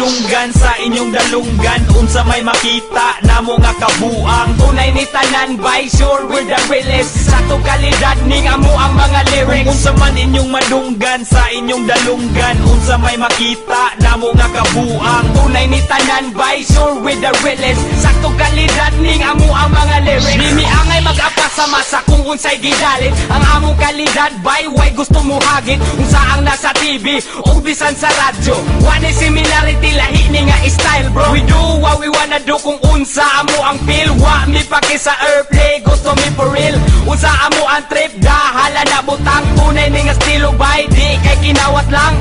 madunggan sa inyong dalunggan, unsa may makita namo nga kabuang. Tunay ni tanan by sure with the realest, sa to kalidad ning amo ang mga lyrics. Unsa man inyong madunggan sa inyong dalunggan, unsa may makita namo nga kabuang. Tunay ni tanan by sure with the realest, sa to kalidad ning amo ang mga lyrics. Di mi angay mag-apa sa masa kung unsay gidalit ang among kalidad by way gusto mo hagit. Unsa ang nasa TV o bisan sa radyo, one similarity lahi ni nga style bro. We do what we wanna do kung unsa amo ang feel. Wa mi paki sa airplay, gusto mi for real. Unsa amo ang trip, dahala na butang. Tunay ni nga estilo by di kay kinawat lang.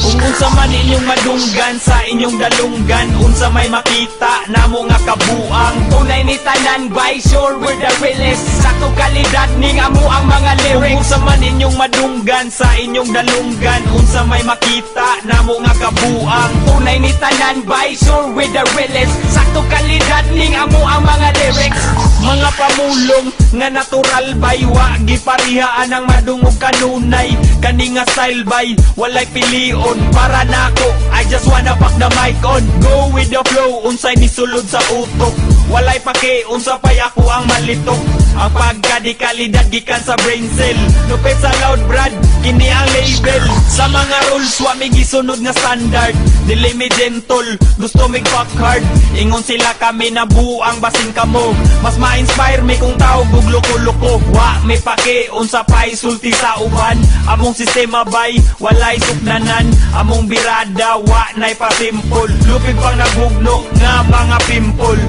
Kung unsa man inyong madunggan sa inyong dalunggan, unsa may makita namo nga kabuang. Tunay ni tanan by sure we're the realest, sa to kalidad ning amo ang mga lyrics. Kung unsa man inyong madunggan sa inyong dalunggan, unsa may makita namo nga kabuang. Tunay ni tanan by sure we're the realest, sa to kalidad ning amo ang mga lyrics. Mga pamulong nga natural bay, wa giparihaan ang madungog kanunay. Kani nga style bay, walay pilion para nako, I just wanna pack the mic on. Go with the flow, unsay nisulod sa utok. Walay paki, unsa pay ako ang malitok. Ang pagkadi kalidad gikan sa brain cell. Lupit sa loud brad, kini ang label. Sa mga rules, wa mi gisunod nga standard. Dili mi gentle, gusto mig fuck hard. Ingon sila kami na buang basing kamo. Mas ma-inspire mi kung tao gugluko-luko. Wa mi paki, unsa pay sulti sa uban. Among sistema bay, walay suknanan. Among birada, wa nay pa simple. Lupig pang nagugno nga mga pimple.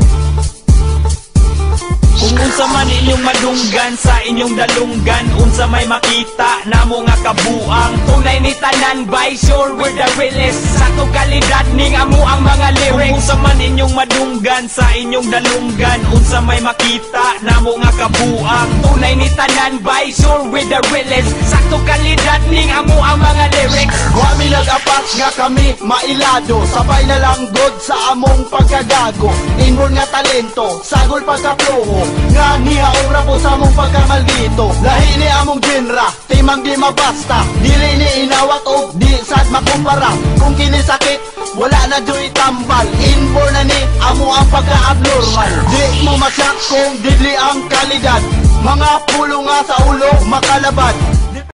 Kung unsa man inyong madunggan sa inyong dalunggan, unsa may makita namo nga kabuang. Tunay ni tanan by sure we're the realest, sa to kalidad ning amo ang mga lyrics. Kung unsa man inyong madunggan sa inyong dalunggan, unsa may makita namo nga kabuang. Tunay ni tanan by sure we're the realest, sa to kalidad ning amo ang mga lyrics. Wa mi nag-apat nga kami mailado, sabay na lang god sa among pagkagago. Inborn nga talento, sagol pagka-flow nga nihaong rapo sa among pagkamaldito. Lahi ni among genre, timang di mabasta. Dili ni inawat o di sad makumpara. Kung kini sakit, wala na joy tambal. Inborn na ni amo ang pagka-abnormal. Di mo masyak kung didli ang kalidad. Mga pulo nga sa ulo makalabad.